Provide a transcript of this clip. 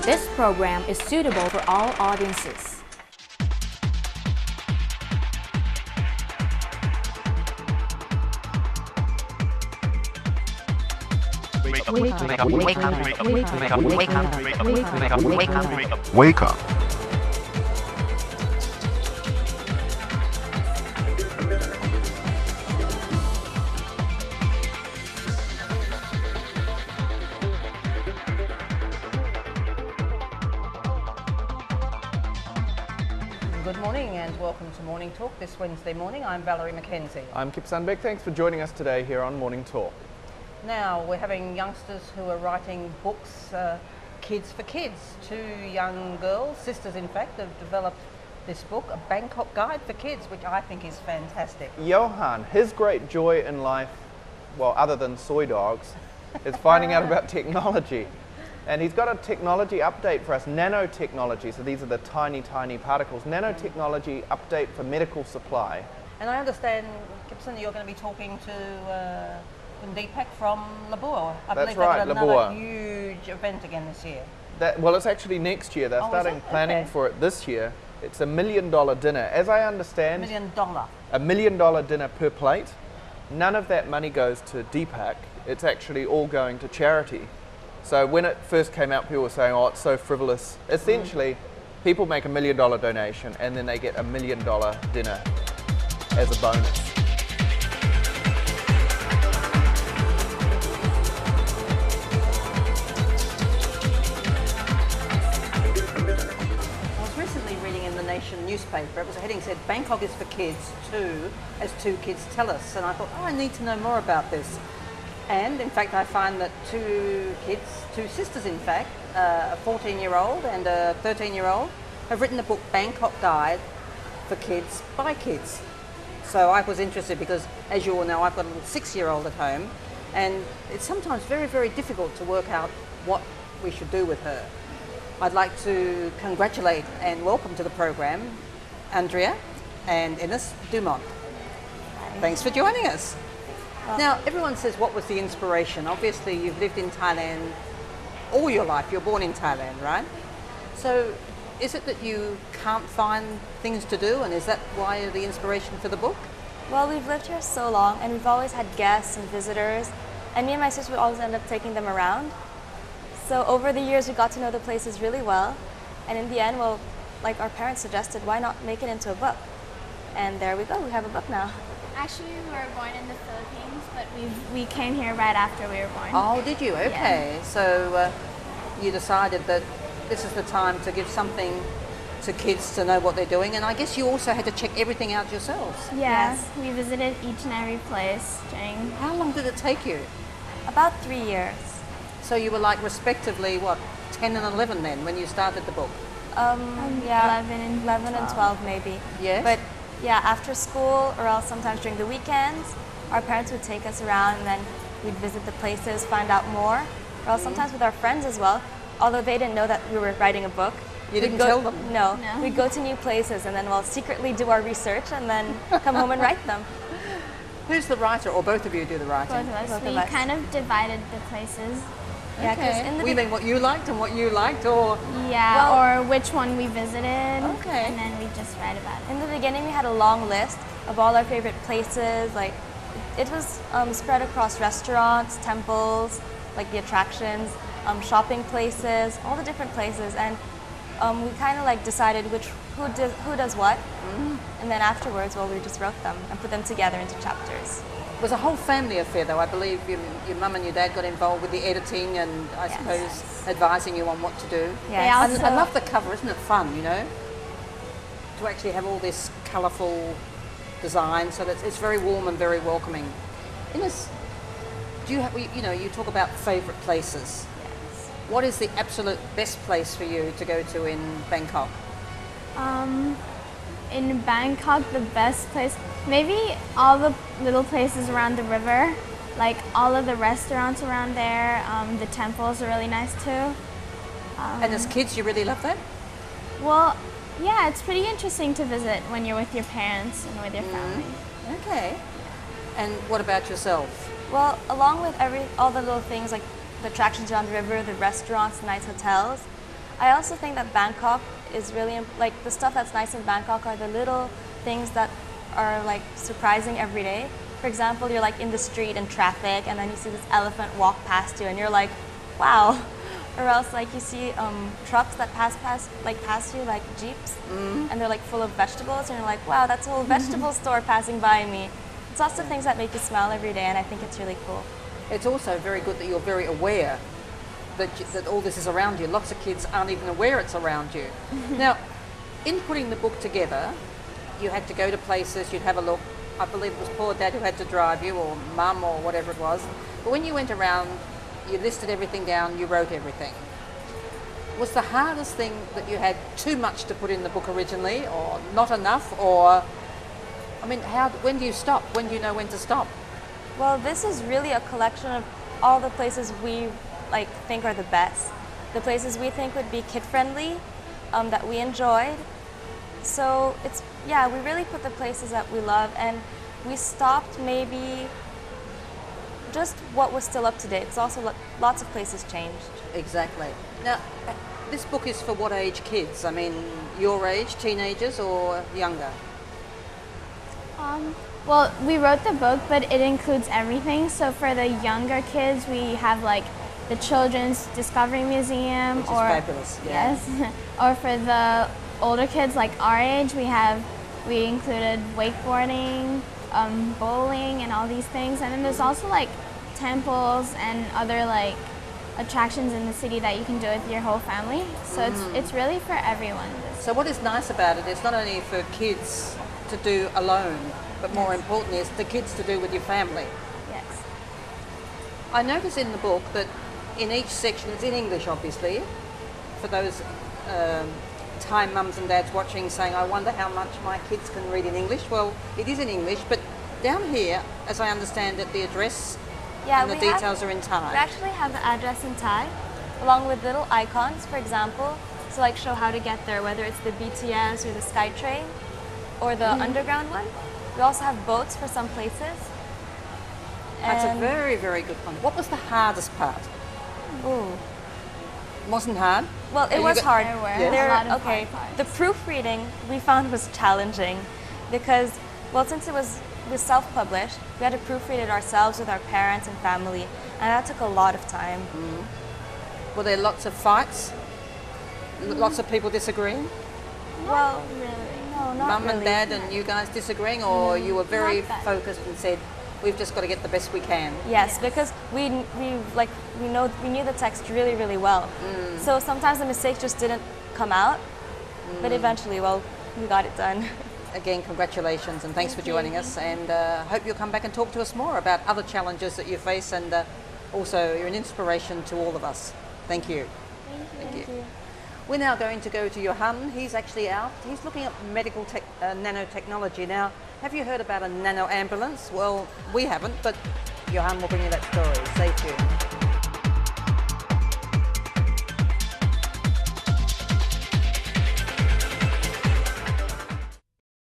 This program is suitable for all audiences. Wake up. Good morning and welcome to Morning Talk this Wednesday morning. I'm Valerie McKenzie. I'm Kip Sandbeck. Thanks for joining us today here on Morning Talk. Now we're having youngsters who are writing books, Kids for Kids. Two young girls, sisters in fact, have developed this book, a Bangkok guide for kids, which I think is fantastic. Johan, his great joy in life, well, other than soy dogs, is finding out about technology. And he's got a technology update for us, nanotechnology. So these are the tiny, tiny particles. Nanotechnology update for medical supply. And I understand, Gibson, you're going to be talking to Deepak from Labor. I That's believe right, they've got another Labor. huge event again this year. Well, it's actually next year. They're Oh, is starting it? planning Okay. for it this year. It's $1 million dinner. As I understand, $1 million. $1 million dinner per plate. None of that money goes to Deepak. It's actually all going to charity. So when it first came out, people were saying, oh, it's so frivolous. Essentially, people make $1 million donation and then they get $1 million dinner as a bonus. I was recently reading in the Nation newspaper, it was a heading said, Bangkok is for kids too, as two kids tell us. And I thought, oh, I need to know more about this. And in fact, I find that two kids, two sisters in fact, a 14-year-old and a 13-year-old, have written a book, Bangkok Guide for Kids by Kids. So I was interested because, as you all know, I've got a little 6-year-old at home, and it's sometimes very, very difficult to work out what we should do with her. I'd like to congratulate and welcome to the program Andrea and Ines Dumont. Thanks for joining us. Now, everyone says, what was the inspiration? Obviously, you've lived in Thailand all your life. You're born in Thailand, right? So, is it that you can't find things to do, and is that why the inspiration for the book? Well, we've lived here so long, and we've always had guests and visitors, and me and my sister would always end up taking them around. So over the years, we got to know the places really well, and in the end, well, like our parents suggested, why not make it into a book? And there we go, we have a book now. Actually, we were born in the Philippines, but we came here right after we were born. Oh, did you? Okay. Yeah. So you decided that this is the time to give something to kids to know what they're doing, and I guess you also had to check everything out yourselves. Yes, we visited each and every place during... How long did it take you? About 3 years. So you were like respectively, what, 10 and 11 then when you started the book? Yeah, 11 and 12 maybe. Yes? But yeah, after school or else sometimes during the weekends, our parents would take us around and then we'd visit the places, find out more. Or else sometimes with our friends as well, although they didn't know that we were writing a book. You didn't tell them? No. No. We'd go to new places and then we'll secretly do our research and then come home and write them. Who's the writer, or both of you do the writing? Both of us. Both of We us. kind of divided the places. Yeah, 'cause Okay. in the We mean what you liked and what you liked, or? Yeah, Well- or which one we visited. Okay. And then we just write about it. In the beginning, we had a long list of all our favorite places. Like, it was spread across restaurants, temples, like the attractions, shopping places, all the different places, and we kind of like decided who does what, and then afterwards, well, we just wrote them and put them together into chapters. It was a whole family affair, though. I believe your mum and your dad got involved with the editing and I suppose advising you on what to do. Yes. And I love the cover, isn't it fun, you know? To actually have all this colourful design, so that it's very warm and very welcoming. Ines, do you have, you talk about favourite places. Yes. What is the absolute best place for you to go to in Bangkok? In Bangkok, the best place, maybe all the little places around the river, like all of the restaurants around there. The temples are really nice too. And as kids, you really love that? Well, yeah, it's pretty interesting to visit when you're with your parents and with your family. Okay. And what about yourself? Well, along with all the little things like the attractions around the river, the restaurants, the nice hotels, I also think that Bangkok is really, like the stuff that's nice in Bangkok are the little things that are like surprising every day. For example, you're like in the street in traffic and then you see this elephant walk past you and you're like, wow. Or else like you see trucks that pass you, like jeeps, and they're like full of vegetables and you're like, wow, that's a whole vegetable store passing by me. It's lots of things that make you smile every day and I think it's really cool. It's also very good that you're very aware that all this is around you. Lots of kids aren't even aware it's around you. Now, in putting the book together, you had to go to places, you'd have a look. I believe it was poor Dad who had to drive you, or Mum, or whatever it was. But when you went around, you listed everything down, you wrote everything. Was the hardest thing that you had too much to put in the book originally, or not enough, or, I mean, when do you stop? When do you know when to stop? Well, this is really a collection of all the places we like think are the best. The places we think would be kid-friendly, that we enjoyed. So it's, yeah, we really put the places that we love, and we stopped maybe just what was still up to date. It's also lots of places changed. Exactly. Now, this book is for what age kids? I mean, your age, teenagers or younger? Well, we wrote the book, but it includes everything. So for the younger kids, we have like the Children's Discovery Museum, Which is fabulous. Yeah. Yes, or for the older kids like our age, we included wakeboarding, bowling, and all these things. And then there's also like temples and other like attractions in the city that you can do with your whole family. So it's really for everyone. So what is nice about it is not only for kids to do alone, but more importantly, it's the kids to do with your family. Yes. I notice in the book that in each section, it's in English obviously, for those Thai mums and dads watching saying, I wonder how much my kids can read in English. Well, it is in English, but down here, as I understand it, the address and the details are in Thai. We actually have the address in Thai, along with little icons, for example, to like show how to get there, whether it's the BTS or the SkyTrain or the underground one. We also have boats for some places. That's a And- very, very good one. What was the hardest part? Ooh. Wasn't hard? Well, it You was got- hard. There were a lot of hard parts. The proofreading we found was challenging because, well, since it was self-published, we had to proofread it ourselves with our parents and family, and that took a lot of time. Were there lots of fights? Lots of people disagreeing? Well, no, not Mum really. and Dad and you guys disagreeing, or you were very not that. focused and said, we've just got to get the best we can? Yes, because we knew the text really, really well. So sometimes the mistakes just didn't come out, but eventually, well, we got it done. Again, congratulations and thanks for joining us, and hope you'll come back and talk to us more about other challenges that you face, and also you're an inspiration to all of us. Thank you. Thank you. We're now going to go to Johan. He's actually out. He's looking at medical nanotechnology. Now, have you heard about a nano ambulance? Well, we haven't, but Johan will bring you that story. Stay